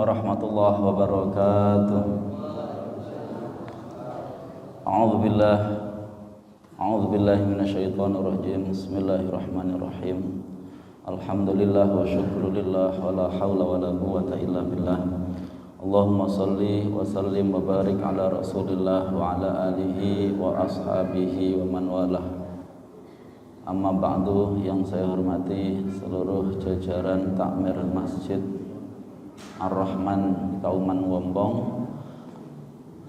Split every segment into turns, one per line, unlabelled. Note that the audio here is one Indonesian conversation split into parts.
warahmatullahi wabarakatuh. A'udzubillahi minasyaitonirrajim. Bismillahirrahmanirrahim. Alhamdulillah wa syukrulillah wa la haula wa la quwwata illa billah. Allahumma salli wa sallim wa barik ala Rasulillah wa ala alihi wa ashabihi wa man walah. Amma ba'du, yang saya hormati seluruh jajaran takmir Masjid Ar-Rahman Kauman Wombong,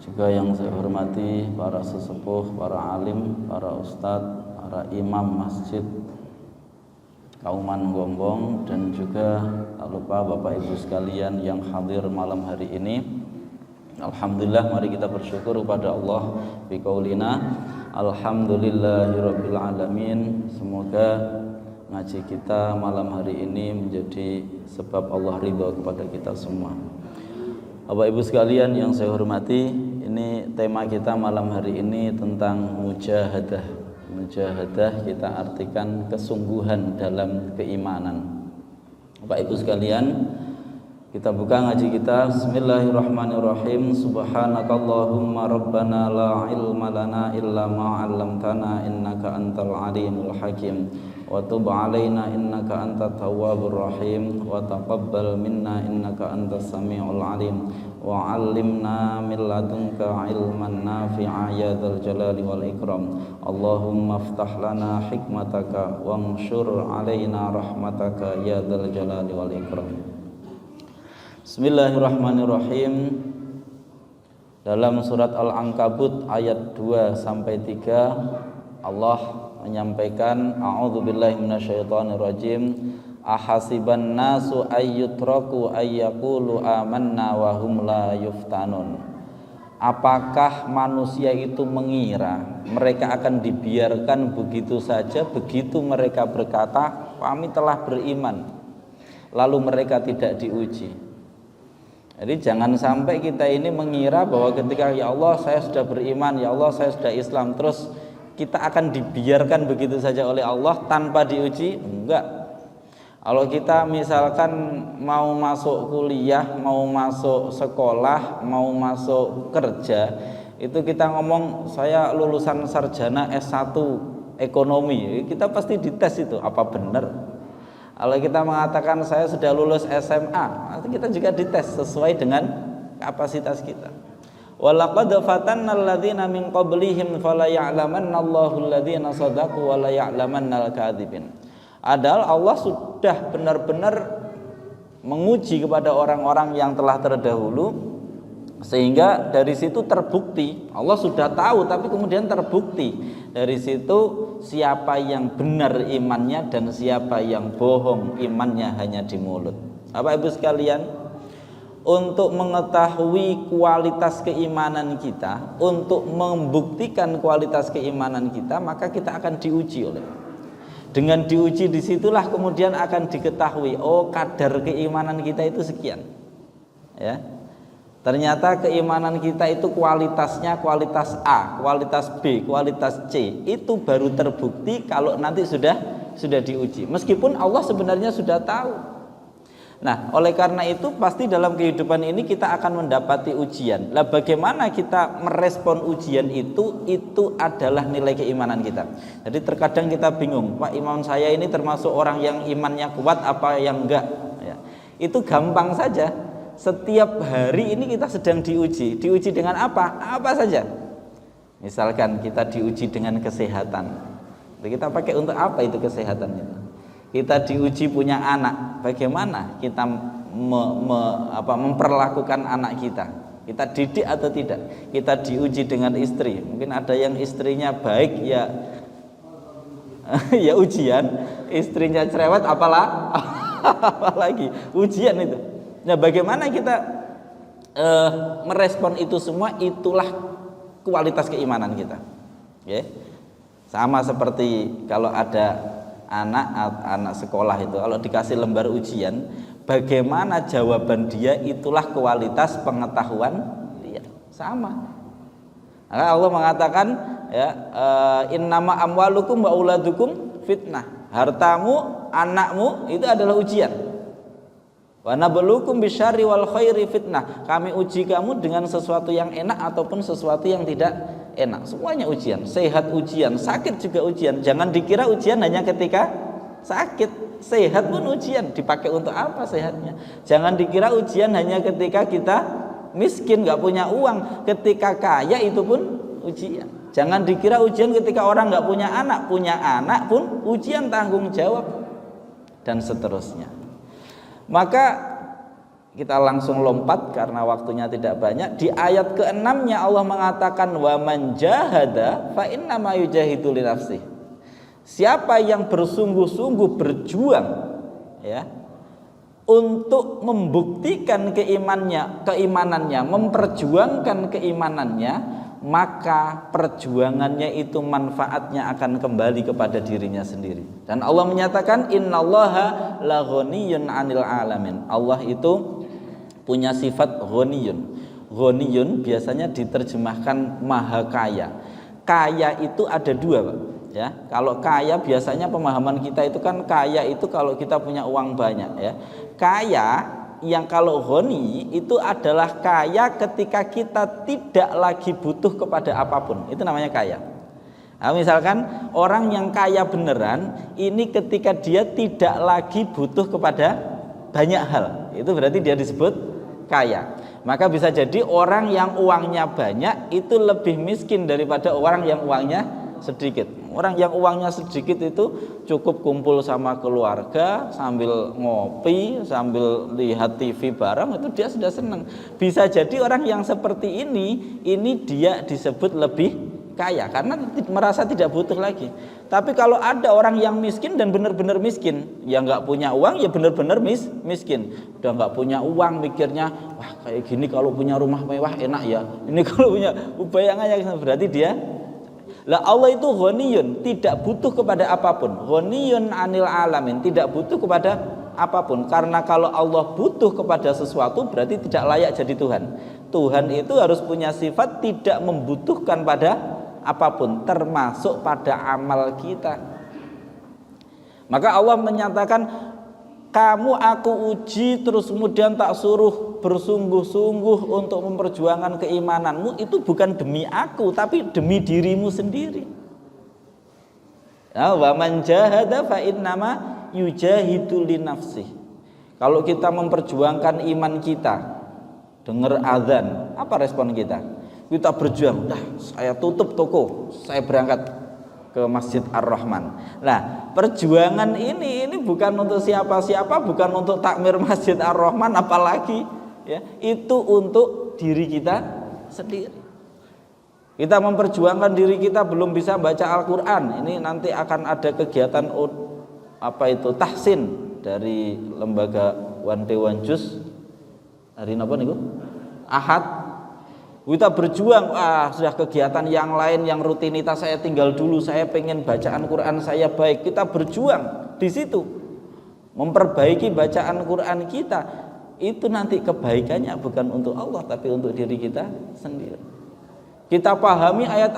juga yang saya hormati para sesepuh, para alim, para ustadz, para imam Masjid Kauman Wombong, dan juga tak lupa Bapak Ibu sekalian yang hadir malam hari ini. Alhamdulillah, mari kita bersyukur kepada Allah biqaulina alhamdulillahirabbil alamin. Semoga ngaji kita malam hari ini menjadi sebab Allah ridha kepada kita semua. Bapak Ibu sekalian yang saya hormati, ini tema kita malam hari ini tentang mujahadah. Mujahadah kita artikan kesungguhan dalam keimanan. Bapak Ibu sekalian, kita buka ngaji kita. Bismillahirrahmanirrahim. Subhanakallahumma rabbana la ilma lana illa ma 'allamtana innaka antal alimul hakim. Wa tub 'alaina innaka antat tawwabur rahim. Wa taqabbal minna innaka antas samiul alim. Wa 'allimna min ladunka ilman nafi'a ya dzal jalali wal ikram. Allahumma iftah lana hikmataka wanshur 'alaina rahmataka ya dzal jalali wal ikram. Bismillahirrahmanirrahim. Dalam surat Al-Ankabut ayat 2 sampai 3 Allah menyampaikan, a'udzubillahi minasyaitonirrajim. Ahasiban nasu ayyutraku ayyaqulu amanna wa hum la yuftanun. Apakah manusia itu mengira mereka akan dibiarkan begitu saja begitu mereka berkata kami telah beriman lalu mereka tidak diuji? Jadi jangan sampai kita ini mengira bahwa ketika ya Allah saya sudah beriman, ya Allah saya sudah Islam, terus kita akan dibiarkan begitu saja oleh Allah tanpa diuji. Enggak. Kalau kita misalkan mau masuk kuliah, mau masuk sekolah, mau masuk kerja, itu kita ngomong saya lulusan sarjana S1 ekonomi, kita pasti dites itu apa benar. Kalau kita mengatakan saya sudah lulus SMA, nanti kita juga dites sesuai dengan kapasitas kita. Walaqad fatanna alladzina min qablihim fala ya'lamanna Allahu alladzina shadaqu wa la ya'lamanna al-kadzibin. Adalah Allah sudah benar-benar menguji kepada orang-orang yang telah terdahulu, sehingga dari situ terbukti, Allah sudah tahu tapi kemudian terbukti dari situ siapa yang benar imannya dan siapa yang bohong imannya hanya di mulut. Bapak Ibu sekalian, untuk mengetahui kualitas keimanan kita, untuk membuktikan kualitas keimanan kita, maka kita akan diuji oleh. Dengan diuji disitulah kemudian akan diketahui, oh kadar keimanan kita itu sekian. Ya. Ternyata keimanan kita itu kualitasnya kualitas A, kualitas B, kualitas C. Itu baru terbukti kalau nanti sudah diuji. Meskipun Allah sebenarnya sudah tahu. Nah, oleh karena itu pasti dalam kehidupan ini kita akan mendapati ujian. Lah bagaimana kita merespon ujian itu adalah nilai keimanan kita. Jadi terkadang kita bingung, Pak imam saya ini termasuk orang yang imannya kuat apa yang enggak ya. Itu gampang saja. Setiap hari ini kita sedang diuji. Diuji dengan apa? Apa saja. Misalkan kita diuji dengan kesehatan. Kita pakai untuk apa itu kesehatannya? Kita diuji punya anak. Bagaimana kita memperlakukan anak kita? Kita didik atau tidak? Kita diuji dengan istri. Mungkin ada yang istrinya baik ya ya ujian. Istrinya cerewet apalagi ujian itu. Nah, bagaimana kita merespon itu semua, itulah kualitas keimanan kita. Okay? Sama seperti kalau ada anak sekolah itu, kalau dikasih lembar ujian, bagaimana jawaban dia, itulah kualitas pengetahuan dia. Sama. Maka Allah mengatakan, ya, innama amwalukum wa auladukum fitnah. Hartamu, anakmu itu adalah ujian. Wa nabluukum bisyarri wal khairi fitnah. Kami uji kamu dengan sesuatu yang enak ataupun sesuatu yang tidak enak. Semuanya ujian. Sehat ujian, sakit juga ujian. Jangan dikira ujian hanya ketika sakit. Sehat pun ujian. Dipakai untuk apa sehatnya? Jangan dikira ujian hanya ketika kita miskin, nggak punya uang. Ketika kaya itu pun ujian. Jangan dikira ujian ketika orang nggak punya anak pun ujian, tanggung jawab dan seterusnya. Maka kita langsung lompat karena waktunya tidak banyak. Di ayat ke-6-nya Allah mengatakan wa man jahada fa innama yujahidu li nafsih. Siapa yang bersungguh-sungguh berjuang ya untuk membuktikan keimanannya, memperjuangkan keimanannya, maka perjuangannya itu manfaatnya akan kembali kepada dirinya sendiri. Dan Allah menyatakan innallaha la ghaniyyun 'anil 'alamin. Allah itu punya sifat ghaniyun. Ghaniyun biasanya diterjemahkan maha kaya. Kaya itu ada dua, Pak. Ya, kalau kaya biasanya pemahaman kita itu kan kaya itu kalau kita punya uang banyak ya. Kaya yang kalau ghani itu adalah kaya ketika kita tidak lagi butuh kepada apapun. Itu namanya kaya. Nah, misalkan orang yang kaya beneran ini ketika dia tidak lagi butuh kepada banyak hal. Itu berarti dia disebut kaya. Maka bisa jadi orang yang uangnya banyak itu lebih miskin daripada orang yang uangnya sedikit. Orang yang uangnya sedikit itu cukup kumpul sama keluarga sambil ngopi, sambil lihat TV bareng, itu dia sudah senang. Bisa jadi orang yang seperti ini dia disebut lebih kaya karena merasa tidak butuh lagi. Tapi kalau ada orang yang miskin dan benar-benar miskin, yang nggak punya uang ya benar-benar miskin. Udah nggak punya uang mikirnya, wah kayak gini kalau punya rumah mewah enak ya. Ini kalau punya bayangannya berarti dia. Lah Allah itu ghaniyun, tidak butuh kepada apapun. Ghaniyun 'anil 'alamin, tidak butuh kepada apapun. Karena kalau Allah butuh kepada sesuatu berarti tidak layak jadi Tuhan. Tuhan itu harus punya sifat tidak membutuhkan pada apapun, termasuk pada amal kita. Maka Allah menyatakan, kamu aku uji terus kemudian tak suruh bersungguh-sungguh untuk memperjuangkan keimananmu, itu bukan demi aku tapi demi dirimu sendiri. Wa man jahada fa innama yujahidu li nafsih. Kalau kita memperjuangkan iman kita, dengar azan, apa respon kita? Kita berjuang, saya tutup toko, saya berangkat ke Masjid Ar-Rahman. Nah, perjuangan ini bukan untuk siapa-siapa, bukan untuk takmir Masjid Ar-Rahman, apalagi ya, itu untuk diri kita sendiri. Kita memperjuangkan diri kita belum bisa baca Al-Quran. Ini nanti akan ada kegiatan tahsin dari lembaga One Day One Juz. Hari apa nih, Ahad. Kita berjuang, sudah kegiatan yang lain yang rutinitas saya tinggal dulu, saya pengen bacaan Quran saya baik. Kita berjuang di situ, memperbaiki bacaan Quran kita. Itu nanti kebaikannya bukan untuk Allah tapi untuk diri kita sendiri. Kita pahami ayat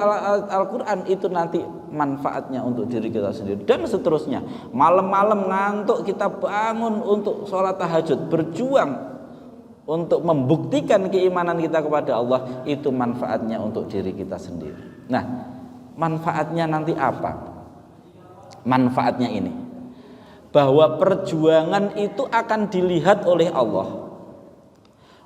Al-Quran, itu nanti manfaatnya untuk diri kita sendiri dan seterusnya. Malam-malam ngantuk kita bangun untuk sholat tahajud, berjuang untuk membuktikan keimanan kita kepada Allah, itu manfaatnya untuk diri kita sendiri. Nah, manfaatnya nanti apa? Manfaatnya ini, bahwa perjuangan itu akan dilihat oleh Allah.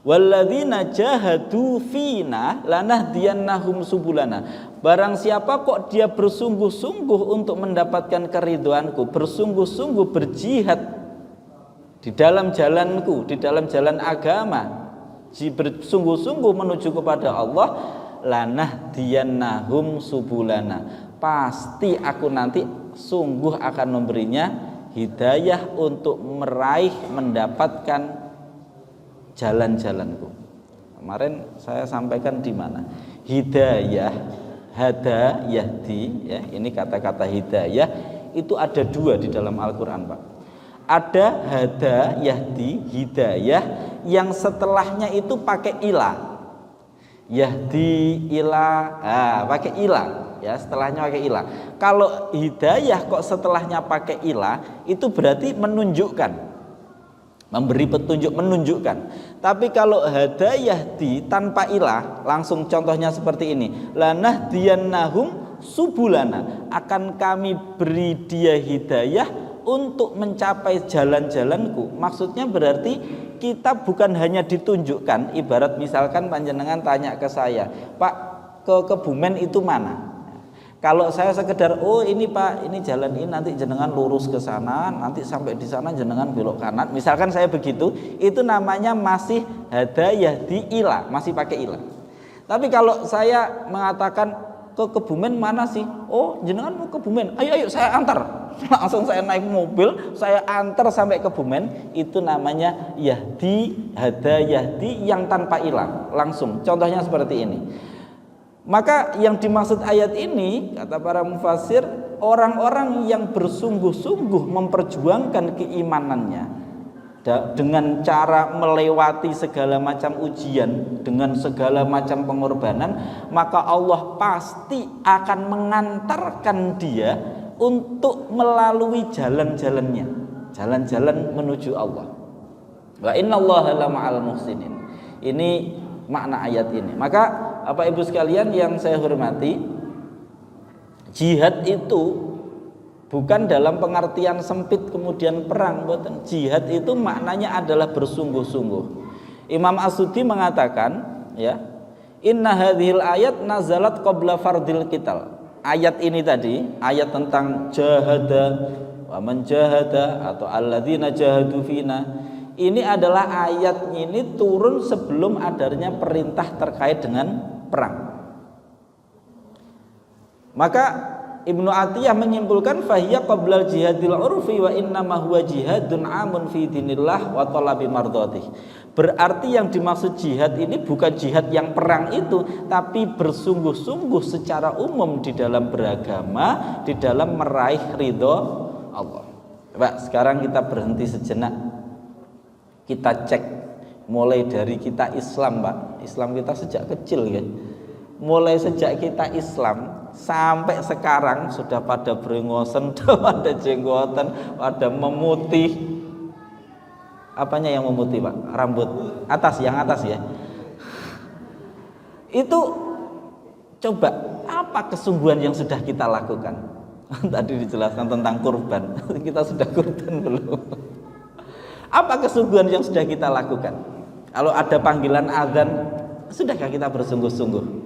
Walladzina jahadu fina lanahdiyannahum subulana. Barang siapa kok dia bersungguh-sungguh untuk mendapatkan keridhoanku, bersungguh-sungguh berjihad di dalam jalanku, di dalam jalan agama, bersungguh-sungguh menuju kepada Allah, lanahdiyannahum subulana, pasti aku nanti sungguh akan memberinya hidayah untuk meraih, mendapatkan jalan-jalanku. Kemarin saya sampaikan di mana? Hidayah, hada, yahdi, ya, ini kata-kata hidayah itu ada dua di dalam Al-Quran, Pak. Ada hada, yahdi, hidayah yang setelahnya itu pakai ila. Yahdi, ila, pakai ila, ya, setelahnya pakai ila. Kalau hidayah kok setelahnya pakai ila, itu berarti menunjukkan. memberi petunjuk, menunjukkan. Tapi kalau hadayah di tanpa ilah, langsung contohnya seperti ini, lanahdiyannahum subulana, akan kami beri dia hidayah untuk mencapai jalan-jalanku. Maksudnya berarti kita bukan hanya ditunjukkan, ibarat misalkan panjenengan tanya ke saya, Pak, ke Kebumen itu mana? Kalau saya sekedar, oh ini Pak, ini jalan ini nanti jenengan lurus ke sana, nanti sampai di sana jenengan belok kanan. Misalkan saya begitu, itu namanya masih hadayah di ilah, masih pakai ilah. Tapi kalau saya mengatakan ke Kebumen mana sih? Oh jenengan mau Kebumen, ayo saya antar. Langsung saya naik mobil, saya antar sampai Kebumen. Itu namanya yahdi, hadayah di yang tanpa ilah, langsung. Contohnya seperti ini. Maka yang dimaksud ayat ini, kata para mufassir, orang-orang yang bersungguh-sungguh memperjuangkan keimanannya dengan cara melewati segala macam ujian, dengan segala macam pengorbanan, maka Allah pasti akan mengantarkan dia untuk melalui jalan-jalannya, jalan-jalan menuju Allah. Wa innallaha lama'al muhsinin. Ini makna ayat ini. Maka Bapak Ibu sekalian yang saya hormati, jihad itu bukan dalam pengertian sempit kemudian perang, bukan. Jihad itu maknanya adalah bersungguh-sungguh. Imam As-Sudi mengatakan, ya, inna hadhil ayat nazalat qabla fardil qital. Ayat ini tadi, ayat tentang jahada wa man jahada atau alladzina jahadu fina, ini adalah ayat ini turun sebelum adanya perintah terkait dengan perang. Maka Ibnu Atiyah menyimpulkan fahiya qablal jihadil urfi wa innama huwa jihadun amun fi dinillah wa talabi mardhatih. Berarti yang dimaksud jihad ini bukan jihad yang perang itu, tapi bersungguh-sungguh secara umum di dalam beragama, di dalam meraih ridho Allah. Pak, sekarang kita berhenti sejenak. Kita cek mulai dari kita Islam, Pak. Islam kita sejak kecil ya. Mulai sejak kita Islam sampai sekarang sudah pada berengosen, sudah pada jenggotan, pada memutih. Apanya yang memutih, Pak? Rambut atas, yang atas ya. Itu coba apa kesungguhan yang sudah kita lakukan? Tadi dijelaskan tentang kurban. Kita sudah kurban belum? Apa kesungguhan yang sudah kita lakukan? Kalau ada panggilan azan, sudahkah kita bersungguh-sungguh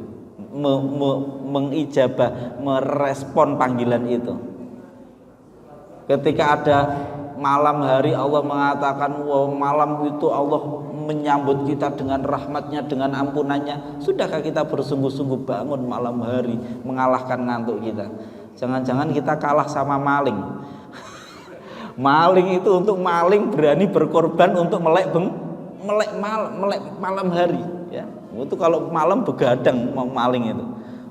mengijabah, merespon panggilan itu? Ketika ada malam hari Allah mengatakan, wah malam itu Allah menyambut kita dengan rahmatnya, dengan ampunannya, sudahkah kita bersungguh-sungguh bangun malam hari mengalahkan ngantuk kita? Jangan-jangan kita kalah sama maling. Maling itu untuk maling berani berkorban untuk melek malam hari ya. Itu kalau malam begadang mau maling itu.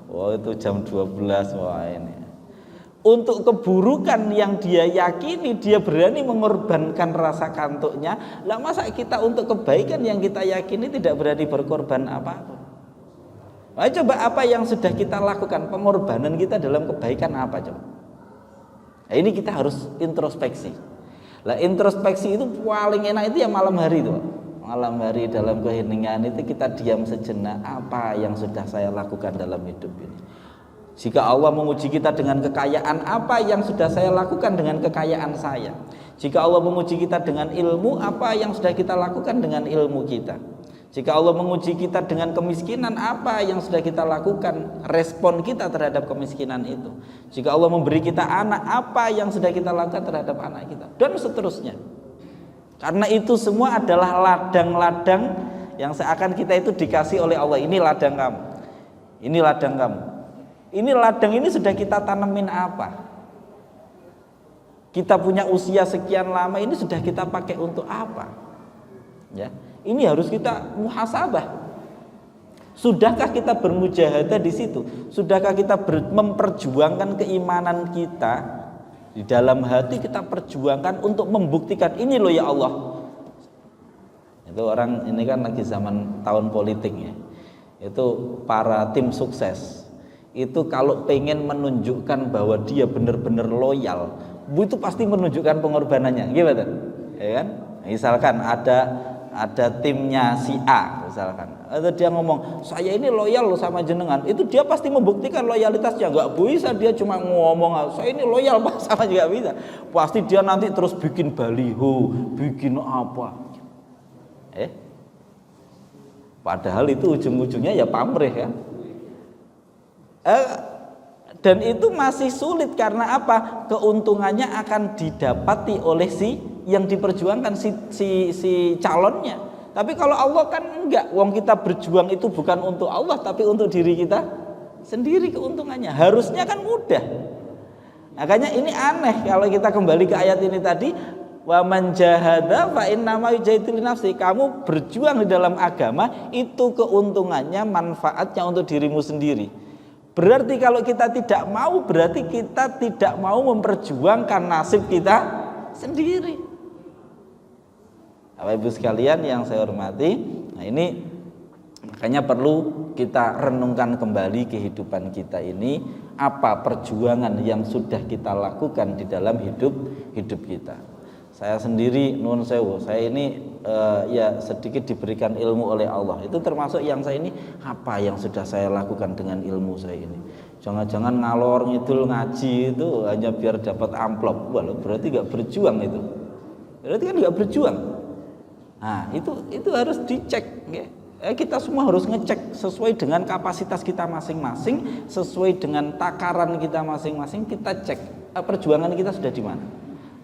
Wah, itu jam 12, wah ini. Untuk keburukan yang dia yakini, dia berani mengorbankan rasa kantuknya. Lah masa kita untuk kebaikan yang kita yakini tidak berani berkorban apa-apa? Nah, coba apa yang sudah kita lakukan, pengorbanan kita dalam kebaikan apa coba? Nah, ini kita harus introspeksi. Lah introspeksi itu paling enak itu ya malam hari itu. Malam hari dalam keheningan itu kita diam sejenak, apa yang sudah saya lakukan dalam hidup ini. Jika Allah menguji kita dengan kekayaan, apa yang sudah saya lakukan dengan kekayaan saya. Jika Allah menguji kita dengan ilmu, apa yang sudah kita lakukan dengan ilmu kita. Jika Allah menguji kita dengan kemiskinan, apa yang sudah kita lakukan, respon kita terhadap kemiskinan itu. Jika Allah memberi kita anak, apa yang sudah kita lakukan terhadap anak kita, dan seterusnya. Karena itu semua adalah ladang-ladang yang seakan kita itu dikasih oleh Allah. Ini ladang kamu, ini ladang kamu, ini ladang ini sudah kita tanemin apa? Kita punya usia sekian lama ini sudah kita pakai untuk apa? Ya. Ini harus kita muhasabah. Sudahkah kita bermujahadah di situ? Sudahkah kita memperjuangkan keimanan kita di dalam hati, kita perjuangkan untuk membuktikan ini loh ya Allah. Itu orang ini kan lagi zaman tahun politik ya. Itu para tim sukses. Itu kalau pengen menunjukkan bahwa dia benar-benar loyal, itu pasti menunjukkan pengorbanannya, gimana? Ya kan? Misalkan ada timnya si A misalkan, atau dia ngomong saya ini loyal sama jenengan, itu dia pasti membuktikan loyalitasnya. Nggak bisa dia cuma ngomong saya ini loyal Pak sama, juga bisa. Pasti dia nanti terus bikin baliho, bikin apa. Padahal itu ujung-ujungnya ya pamrih ya. Dan itu masih sulit karena apa? Keuntungannya akan didapati oleh si yang diperjuangkan, si calonnya. Tapi kalau Allah kan enggak, wong kita berjuang itu bukan untuk Allah tapi untuk diri kita sendiri keuntungannya. Harusnya kan mudah. Makanya ini aneh kalau kita kembali ke ayat ini tadi, wa man jahada fa innama yujahidu li nafsi. Kamu berjuang di dalam agama itu keuntungannya, manfaatnya untuk dirimu sendiri. Berarti kalau kita tidak mau, berarti kita tidak mau memperjuangkan nasib kita sendiri. Bapak Ibu sekalian yang saya hormati, nah ini makanya perlu kita renungkan kembali kehidupan kita ini, apa perjuangan yang sudah kita lakukan di dalam hidup kita. Saya sendiri nuwun sewu, saya ini ya sedikit diberikan ilmu oleh Allah. Itu termasuk yang saya ini, apa yang sudah saya lakukan dengan ilmu saya ini. Jangan-jangan ngalor ngidul ngaji itu hanya biar dapat amplop. Walau berarti nggak berjuang itu. Berarti kan nggak berjuang. Nah, itu harus dicek ya. Kita semua harus ngecek sesuai dengan kapasitas kita masing-masing, sesuai dengan takaran kita masing-masing, kita cek perjuangan kita sudah di mana.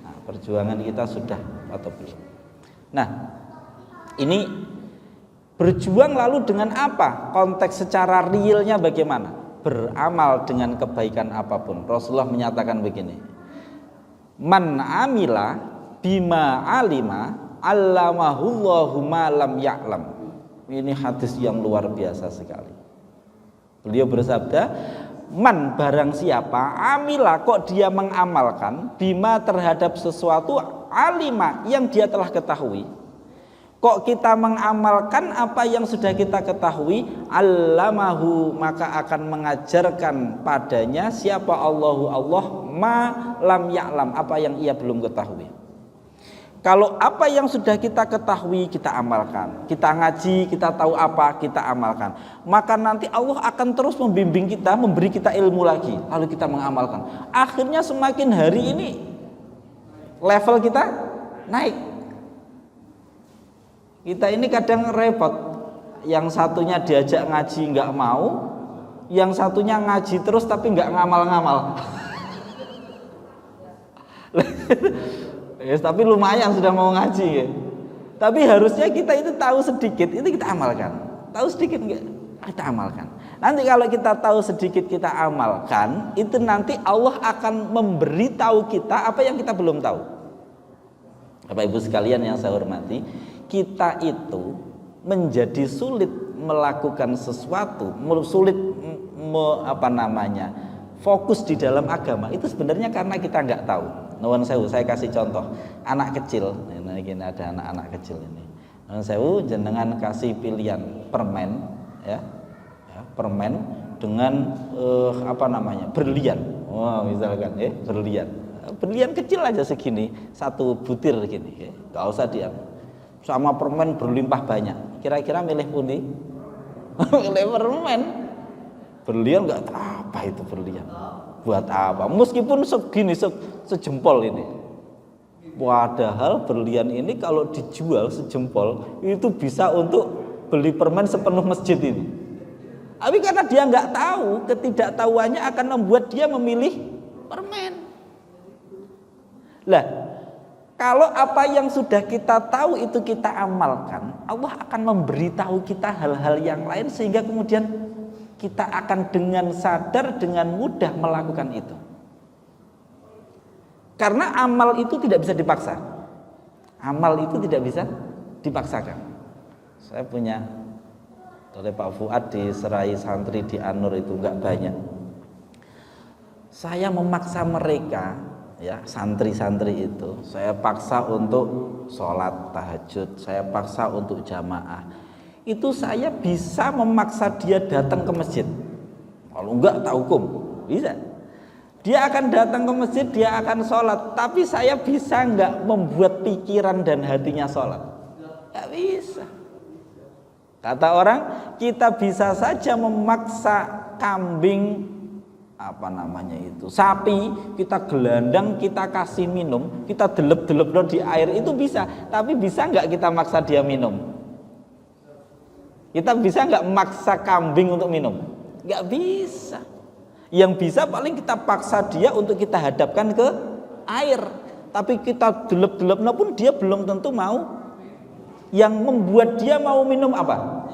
Nah, perjuangan kita sudah atau belum. Nah, ini berjuang lalu dengan apa? Konteks secara realnya bagaimana? Beramal dengan kebaikan apapun. Rasulullah menyatakan begini, man amila bima alima allamahullahu ma lam ya'lam. Ini hadis yang luar biasa sekali. Beliau bersabda, man barang siapa amila, kok dia mengamalkan bima terhadap sesuatu alima yang dia telah ketahui. Kok kita mengamalkan apa yang sudah kita ketahui, allamahu, maka akan mengajarkan padanya siapa Allahu Allah ma lam ya'lam, apa yang ia belum ketahui. Kalau apa yang sudah kita ketahui kita amalkan, kita ngaji, kita tahu apa, kita amalkan, maka nanti Allah akan terus membimbing kita, memberi kita ilmu lagi, lalu kita mengamalkan. Akhirnya semakin hari ini level kita naik. Kita ini kadang repot, yang satunya diajak ngaji nggak mau, yang satunya ngaji terus tapi nggak ngamal-ngamal. Yes, tapi lumayan sudah mau ngaji ya. Tapi harusnya kita itu tahu sedikit, itu kita amalkan. Tahu sedikit enggak? Kita amalkan. Nanti kalau kita tahu sedikit kita amalkan, itu nanti Allah akan memberitahu kita apa yang kita belum tahu. Bapak Ibu sekalian yang saya hormati, kita itu menjadi sulit melakukan sesuatu, sulit fokus di dalam agama itu sebenarnya karena kita nggak tahu. Nuwun sewu, saya kasih contoh anak kecil. Ini ada anak-anak kecil ini. Nuwun sewu, jenengan kasih pilihan permen, ya permen dengan berlian. Wah, misalkan berlian. Berlian kecil aja segini, satu butir gini, ya. Gak usah diam. Sama permen berlimpah banyak. Kira-kira milih pundi? Milih permen. Berlian nggak tahu apa itu berlian. Buat apa? Meskipun segini sejempol ini. Padahal berlian ini kalau dijual sejempol itu bisa untuk beli permen sepenuh masjid ini. Tapi karena dia nggak tahu, ketidaktahuannya akan membuat dia memilih permen. Lah, kalau apa yang sudah kita tahu itu kita amalkan, Allah akan memberitahu kita hal-hal yang lain sehingga kemudian kita akan dengan sadar, dengan mudah melakukan itu. Karena amal itu tidak bisa dipaksa. Amal itu tidak bisa dipaksakan. Saya punya oleh Pak Fuad di Serai Santri di An-Nur itu enggak banyak. Saya memaksa mereka, ya santri-santri itu, saya paksa untuk sholat tahajud, saya paksa untuk jamaah. Itu saya bisa memaksa dia datang ke masjid. Kalau enggak tak hukum, bisa. Dia akan datang ke masjid, dia akan sholat, tapi saya bisa nggak membuat pikiran dan hatinya sholat? Nggak bisa. Kata orang, kita bisa saja memaksa kambing, sapi, kita gelandang, kita kasih minum, kita delep-delep di air, itu bisa. Tapi bisa nggak kita maksa dia minum? Kita bisa nggak maksa kambing untuk minum? Nggak bisa. Yang bisa paling kita paksa dia untuk kita hadapkan ke air, tapi kita delep-delepna pun dia belum tentu mau. Yang membuat dia mau minum apa?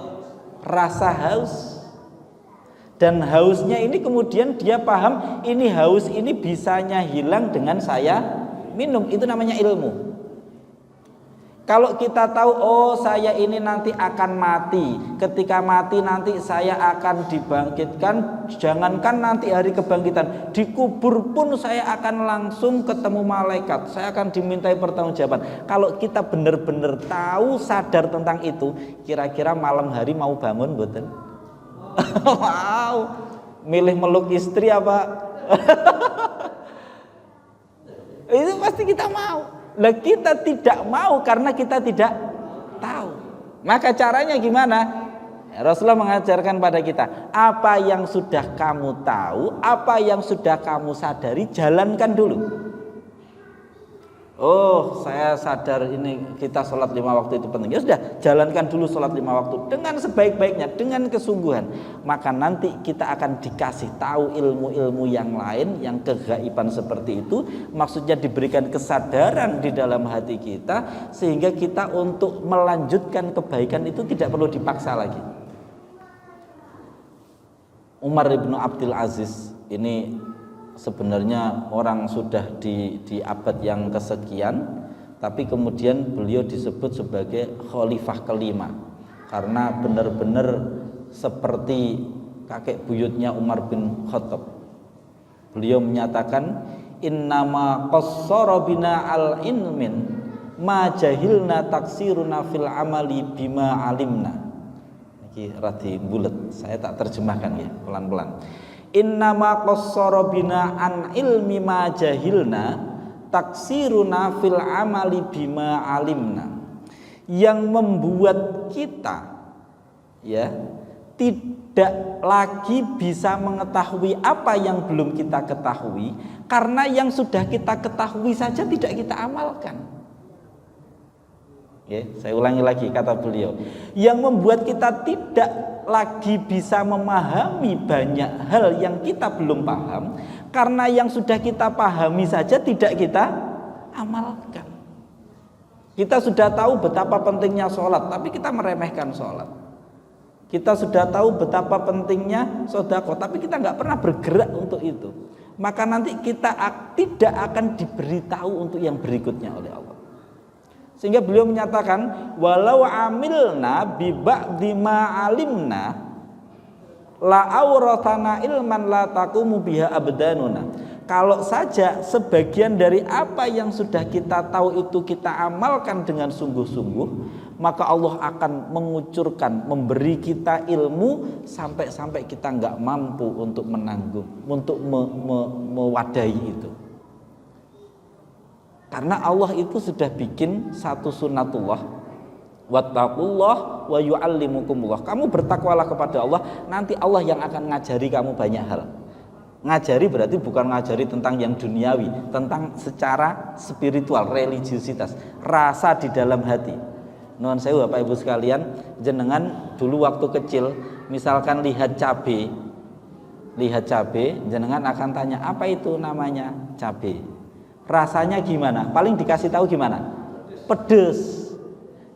Rasa haus. Dan hausnya ini kemudian dia paham, ini haus ini bisanya hilang dengan saya minum. Itu namanya ilmu. Kalau kita tahu, oh saya ini nanti akan mati, ketika mati nanti saya akan dibangkitkan, jangankan nanti hari kebangkitan, dikubur pun saya akan langsung ketemu malaikat, saya akan dimintai pertanggungjawaban. Kalau kita benar-benar tahu, sadar tentang itu, kira-kira malam hari mau bangun mboten? Wow, milih meluk istri apa? Itu pasti kita mau. Lah kita tidak mau karena kita tidak tahu. Maka caranya gimana? Rasulullah mengajarkan pada kita, apa yang sudah kamu tahu, apa yang sudah kamu sadari, jalankan dulu. Oh, saya sadar ini kita sholat 5 waktu itu penting. Ya sudah, jalankan dulu sholat 5 waktu dengan sebaik-baiknya, dengan kesungguhan. Maka nanti kita akan dikasih tahu ilmu-ilmu yang lain, yang kegaiban seperti itu. Maksudnya diberikan kesadaran di dalam hati kita, sehingga kita untuk melanjutkan kebaikan itu tidak perlu dipaksa lagi. Umar bin Abdul Aziz ini sebenarnya orang sudah di abad yang kesekian, tapi kemudian beliau disebut sebagai khalifah kelima karena benar-benar seperti kakek buyutnya Umar bin Khattab. Beliau menyatakan, innama qassara bina al ilmin ma jahilna taksiruna fil amali bima alimna. Ini radi bulet, saya tak terjemahkan ya pelan-pelan. Innama qassara bina an ilmi ma jahilna taksiruna fil amali bima alimna. Yang membuat kita ya tidak lagi bisa mengetahui apa yang belum kita ketahui, karena yang sudah kita ketahui saja tidak kita amalkan. Ya, saya ulangi lagi kata beliau, yang membuat kita tidak lagi bisa memahami banyak hal yang kita belum paham, karena yang sudah kita pahami saja tidak kita amalkan. Kita sudah tahu betapa pentingnya sholat, tapi kita meremehkan sholat. Kita sudah tahu betapa pentingnya sedekah, tapi kita nggak pernah bergerak untuk itu. Maka nanti kita tidak akan diberitahu untuk yang berikutnya oleh Allah. Sehingga beliau menyatakan, walau amilna bi ba'dhi ma alimna la auratana ilman la taqumu biha abdanuna. Kalau saja sebagian dari apa yang sudah kita tahu itu kita amalkan dengan sungguh-sungguh, maka Allah akan mengucurkan, memberi kita ilmu sampai-sampai kita nggak mampu untuk menanggung, untuk mewadahi itu. Karena Allah itu sudah bikin satu sunnatullah, wattaqullah wa yu'allimukumullah. Kamu bertakwalah kepada Allah, nanti Allah yang akan ngajari kamu banyak hal. Ngajari berarti bukan ngajari tentang yang duniawi, tentang secara spiritual, religiusitas, rasa di dalam hati. Nuhun sewu Bapak Ibu sekalian, jenengan dulu waktu kecil misalkan lihat cabai, jenengan akan tanya, apa itu namanya cabai? Rasanya gimana? Paling dikasih tahu gimana? Pedes.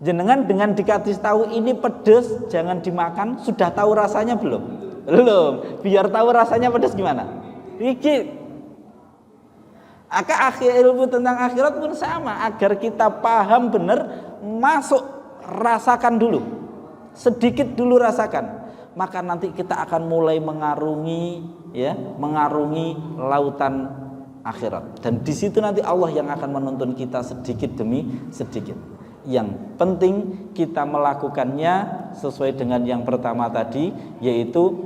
Jenengan dengan dikasih tahu ini pedes, jangan dimakan, sudah tahu rasanya belum? Belum. Biar tahu rasanya pedes gimana? Dikit. Ilmu tentang akhirat pun sama, agar kita paham benar, masuk, rasakan dulu. Sedikit dulu rasakan. Maka nanti kita akan mulai mengarungi lautan akhirat, dan di situ nanti Allah yang akan menuntun kita sedikit demi sedikit. Yang penting kita melakukannya sesuai dengan yang pertama tadi, yaitu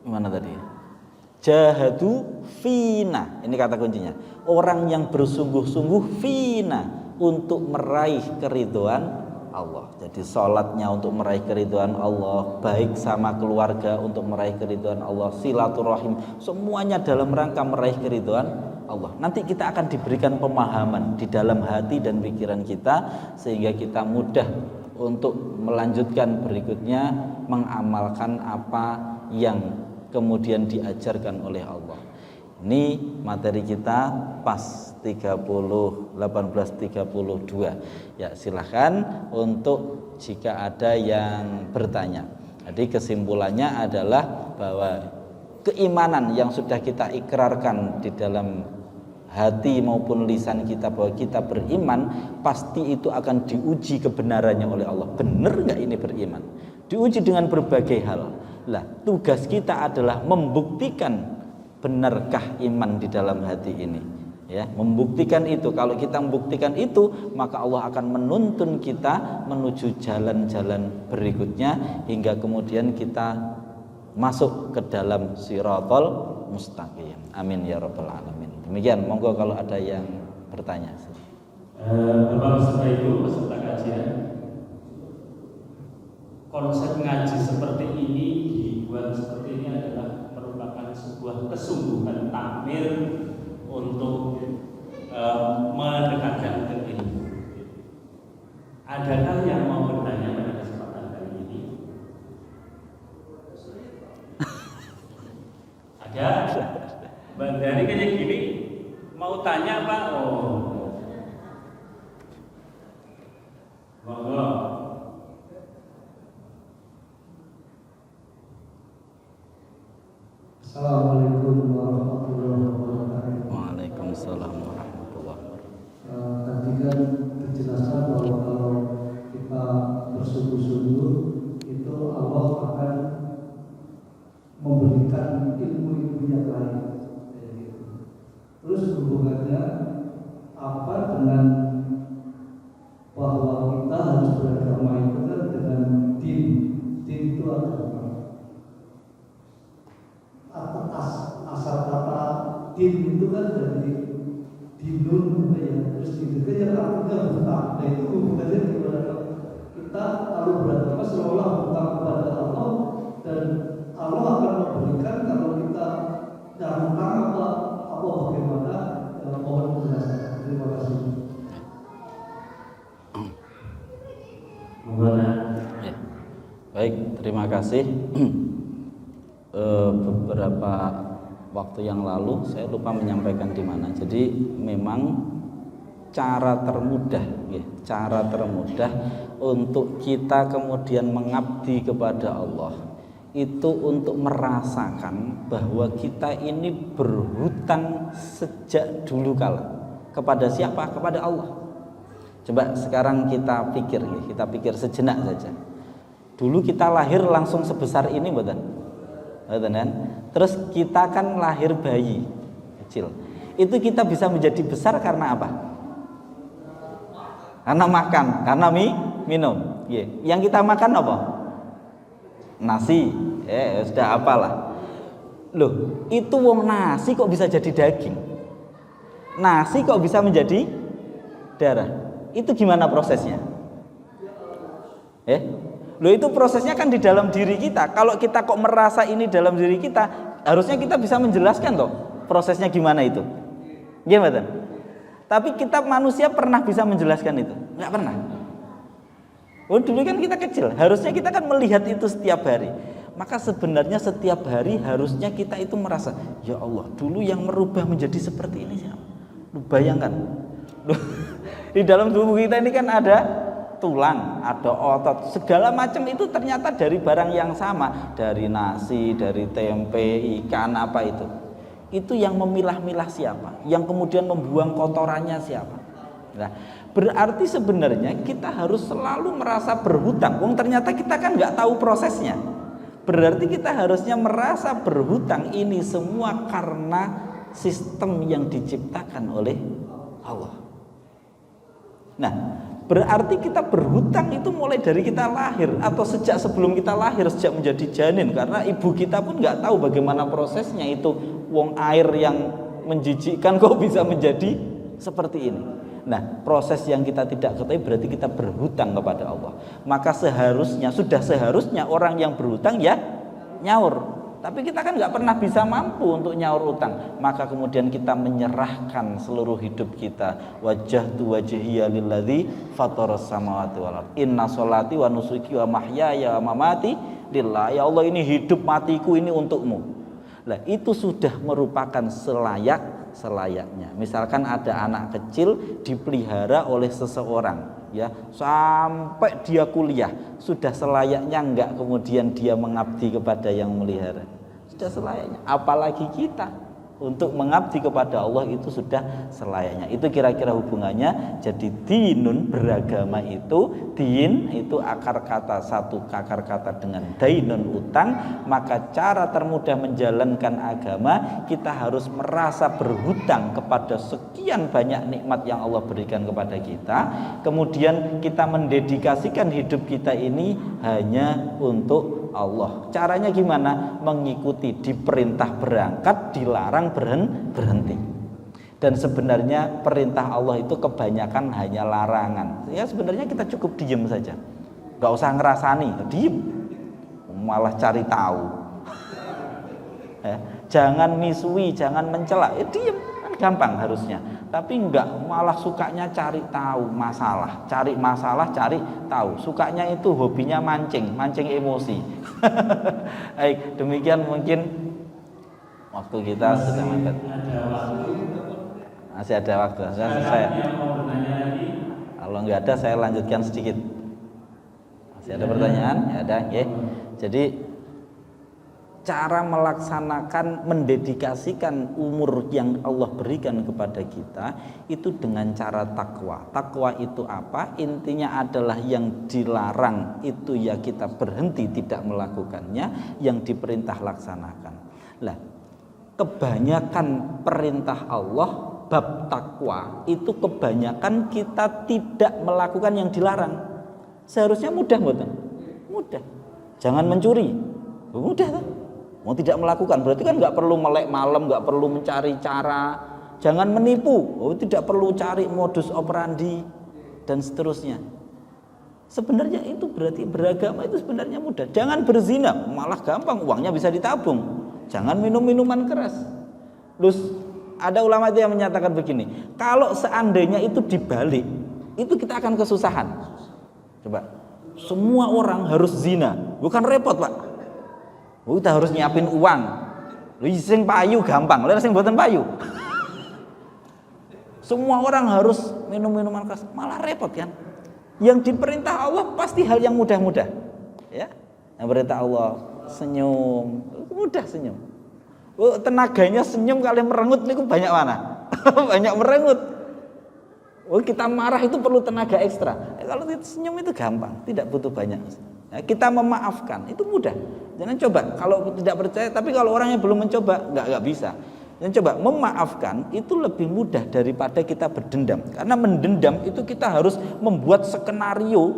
gimana tadi? Jahadu fina. Ini kata kuncinya. Orang yang bersungguh-sungguh fina untuk meraih keridhaan Allah. Jadi sholatnya untuk meraih keridhaan Allah, baik sama keluarga untuk meraih keridhaan Allah, silaturahim, semuanya dalam rangka meraih keridhaan Allah. Nanti kita akan diberikan pemahaman di dalam hati dan pikiran kita sehingga kita mudah untuk melanjutkan berikutnya mengamalkan apa yang kemudian diajarkan oleh Allah. Ini materi kita pas 1832. Ya, silahkan untuk jika ada yang bertanya. Jadi kesimpulannya adalah bahwa keimanan yang sudah kita ikrarkan di dalam hati maupun lisan kita bahwa kita beriman, pasti itu akan diuji kebenarannya oleh Allah. Benar nggak ini beriman? Diuji dengan berbagai hal. Lah, tugas kita adalah membuktikan benarkah iman di dalam hati ini, ya, membuktikan itu. Kalau kita membuktikan itu, maka Allah akan menuntun kita menuju jalan-jalan berikutnya hingga kemudian kita masuk ke dalam Shiratal Mustaqim. Amin ya rabbal alamin. Demikian, monggo kalau ada yang bertanya.
Bapak beserta Ibu peserta kajian, konsep ngaji seperti ini dibuat seperti ini adalah merupakan sebuah kesungguhan takmir untuk mendekatkan ke ilmu. Adakah yang mau bertanya pada kesempatan kali ini? Ada? Bang Dari kayak gini mau tanya Pak? Oh, monggo.
Assalamualaikum warahmatullahi wabarakatuh.
Waalaikumsalam warahmatullahi wabarakatuh.
Tadi kan dijelaskan bahwa kalau kita bersungguh-sungguh itu Allah akan memberikan ilmu-ilmu yang lain. Terus hubungannya apa dengan bahwa kita harus beragama itu kan dengan din itu agama. Asal kata din itu kan dari dinun ya, terus itu kan yang artinya hutang. Nah itu hubungannya gimana? Kita kalau beragama seolah hutang kepada Allah dan Allah akan memberikan kalau kita hutang apa bagaimana, mohon penjelasan. Terima kasih.
Ya. Baik, terima kasih. Beberapa waktu yang lalu saya lupa menyampaikan di mana. Jadi memang cara termudah untuk kita kemudian mengabdi kepada Allah itu untuk merasakan bahwa kita ini berhutang sejak dulu kala. Kepada siapa? Kepada Allah. Coba sekarang kita pikir sejenak saja. Dulu kita lahir langsung sebesar ini, betul? Terus kita kan lahir bayi kecil. Itu kita bisa menjadi besar karena apa? Karena makan, karena minum. Yang kita makan apa? Nasi. Sudah apalah. Loh, itu wong nasi kok bisa jadi daging? Nasi kok bisa menjadi darah? Itu gimana prosesnya? Loh, itu prosesnya kan di dalam diri kita. Kalau kita kok merasa ini dalam diri kita, harusnya kita bisa menjelaskan toh prosesnya gimana itu. Gimana? Tapi kita manusia pernah bisa menjelaskan itu? Enggak pernah. Dulu kan kita kecil, harusnya kita kan melihat itu setiap hari. Maka sebenarnya setiap hari harusnya kita itu merasa, ya Allah, dulu yang merubah menjadi seperti ini siapa? Lu bayangkan. Di dalam tubuh kita ini kan ada tulang, ada otot, segala macam itu ternyata dari barang yang sama, dari nasi, dari tempe, ikan, apa itu. Itu yang memilah-milah siapa? Yang kemudian membuang kotorannya siapa? Nah, berarti sebenarnya kita harus selalu merasa berhutang. Ternyata kita kan nggak tahu prosesnya. Berarti kita harusnya merasa berhutang ini semua karena sistem yang diciptakan oleh Allah. Nah, berarti kita berhutang itu mulai dari kita lahir atau sejak sebelum kita lahir, sejak menjadi janin, karena ibu kita pun nggak tahu bagaimana prosesnya itu wong air yang menjijikkan kok bisa menjadi seperti ini. Nah, proses yang kita tidak ketahui berarti kita berhutang kepada Allah. Maka sudah seharusnya orang yang berhutang ya nyaur. Tapi kita kan nggak pernah bisa mampu untuk nyaur utang. Maka kemudian kita menyerahkan seluruh hidup kita. Wajjahtu wajhiya lilladzi fataras samawati wal ardh. Inna sholati wa nusuki wa mahyaya wa mamati lillah. Ya Allah, ini hidup matiku ini untukmu. Nah, itu sudah merupakan selayaknya. Misalkan ada anak kecil dipelihara oleh seseorang, ya, sampai dia kuliah, sudah selayaknya enggak kemudian dia mengabdi kepada yang melihara? Sudah selayaknya. Apalagi kita untuk mengabdi kepada Allah itu sudah selayaknya. Itu kira-kira hubungannya. Jadi dinun, beragama itu, din itu akar kata, satu akar kata dengan dainun, utang. Maka cara termudah menjalankan agama, kita harus merasa berhutang kepada sekian banyak nikmat yang Allah berikan kepada kita. Kemudian kita mendedikasikan hidup kita ini hanya untuk Allah. Caranya gimana? Mengikuti, diperintah berangkat, dilarang berhenti. Dan sebenarnya perintah Allah itu kebanyakan hanya larangan. Ya sebenarnya kita cukup diem saja, nggak usah ngerasani, diem, malah cari tahu. Ya, jangan misui, jangan mencela, diem, kan gampang harusnya. Tapi enggak, malah sukanya cari tahu masalah, cari tahu. Sukanya itu hobinya mancing emosi. Baik, demikian mungkin waktu kita sudah mepet. Masih ada waktu. Saya kalau enggak ada saya lanjutkan sedikit. Masih ada pertanyaan? Ya ada, ya. Jadi cara melaksanakan, mendedikasikan umur yang Allah berikan kepada kita itu dengan cara takwa. Takwa itu apa? Intinya adalah yang dilarang itu ya kita berhenti tidak melakukannya, yang diperintah laksanakan. Lah, kebanyakan perintah Allah bab takwa itu kebanyakan kita tidak melakukan yang dilarang. Seharusnya mudah, betul? Mudah. Jangan mencuri. Mudah kan? Mau tidak melakukan berarti kan nggak perlu melek malam, nggak perlu mencari cara. Jangan menipu, tidak perlu cari modus operandi dan seterusnya. Sebenarnya itu berarti beragama itu sebenarnya mudah. Jangan berzina, malah gampang, uangnya bisa ditabung. Jangan minum minuman keras. Terus ada ulama itu yang menyatakan begini, kalau seandainya itu dibalik, itu kita akan kesusahan. Coba, semua orang harus zina, bukan repot Pak. Kita harus nyiapin uang. Sing payu gampang, lha sing mboten payu. Semua orang harus minum minuman keras, malah repot kan. Yang diperintah Allah pasti hal yang mudah-mudah. Ya. Yang perintah Allah senyum, mudah senyum. Tenaganya senyum kali merengut niku banyak mana? Banyak merengut. Kita marah itu perlu tenaga ekstra. Kalau senyum itu gampang, tidak butuh banyak. Kita memaafkan itu mudah. Jangan coba kalau tidak percaya, tapi kalau orangnya belum mencoba nggak bisa. Dan coba memaafkan itu lebih mudah daripada kita berdendam. Karena mendendam itu kita harus membuat skenario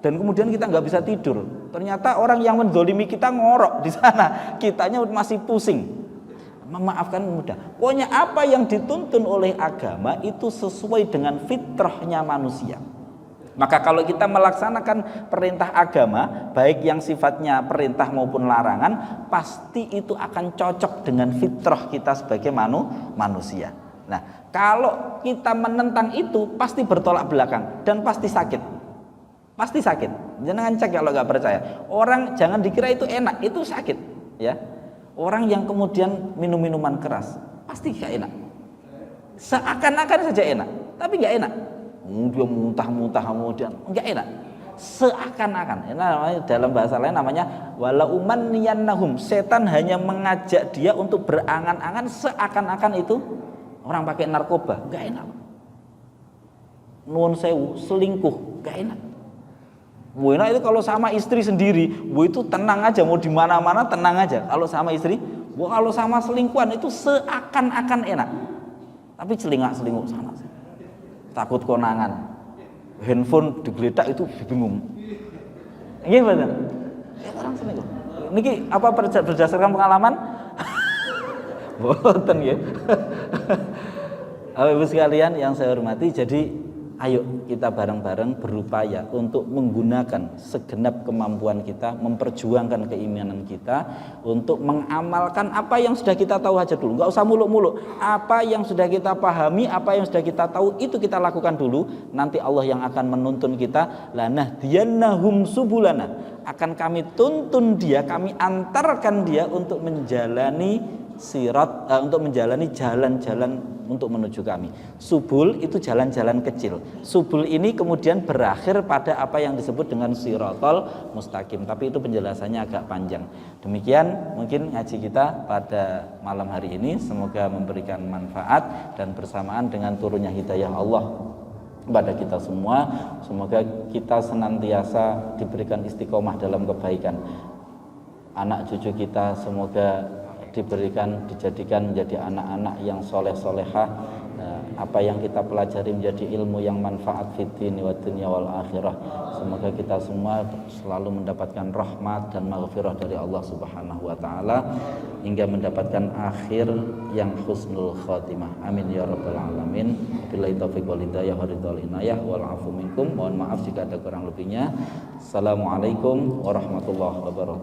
dan kemudian kita nggak bisa tidur. Ternyata orang yang menzolimi kita ngorok di sana, kitanya masih pusing. Memaafkan mudah. Pokoknya apa yang dituntun oleh agama itu sesuai dengan fitrahnya manusia. Maka kalau kita melaksanakan perintah agama, baik yang sifatnya perintah maupun larangan, pasti itu akan cocok dengan fitrah kita sebagai manusia. Nah, kalau kita menentang itu pasti bertolak belakang dan pasti sakit. Pasti sakit. Jangan cek kalau nggak percaya. Orang jangan dikira itu enak, itu sakit. Ya, orang yang kemudian minum minuman keras pasti nggak enak. Seakan-akan saja enak, tapi nggak enak. Dia muntah-muntah kemudian enggak enak, seakan-akan. Ini namanya, dalam bahasa lain namanya wala umanniyannahum, setan hanya mengajak dia untuk berangan-angan seakan-akan itu orang pakai narkoba, enggak enak. Nuwun sewu, selingkuh, enggak enak. Enak itu kalau sama istri sendiri, itu tenang aja, mau di mana-mana tenang aja. Kalau sama istri, kalau sama selingkuhan itu seakan-akan enak. Tapi selingkuh sana sih. Takut konangan, handphone digeledak itu bingung. Gimana? Orang selingkuh. Niki apa berdasarkan pengalaman? Boten ya. Bapak Ibu sekalian yang saya hormati, jadi ayo kita bareng-bareng berupaya untuk menggunakan segenap kemampuan kita, memperjuangkan keimanan kita untuk mengamalkan apa yang sudah kita tahu aja dulu. Enggak usah muluk-muluk. Apa yang sudah kita pahami, apa yang sudah kita tahu, itu kita lakukan dulu. Nanti Allah yang akan menuntun kita. Lanahdiyannahum subulana. Akan kami tuntun dia, kami antarkan dia untuk menjalani sirat, untuk menjalani jalan-jalan untuk menuju kami. Subul itu jalan-jalan kecil. Subul ini kemudian berakhir pada apa yang disebut dengan siratal mustaqim, tapi itu penjelasannya agak panjang. Demikian mungkin ngaji kita pada malam hari ini, semoga memberikan manfaat dan bersamaan dengan turunnya hidayah Allah kepada kita semua, semoga kita senantiasa diberikan istiqomah dalam kebaikan. Anak cucu kita semoga dijadikan menjadi anak-anak yang soleh-solehah. Apa yang kita pelajari menjadi ilmu yang manfaat fid dini wa dunya wal akhirah. Semoga kita semua selalu mendapatkan rahmat dan maghfirah dari Allah Subhanahu wa taala hingga mendapatkan akhir yang husnul khatimah. Amin ya rabbal alamin. Billahi taufiq wal hidayah wa ridwal inayah wal afu minkum. Mohon maaf jika ada kurang lebihnya. Assalamualaikum warahmatullahi wabarakatuh.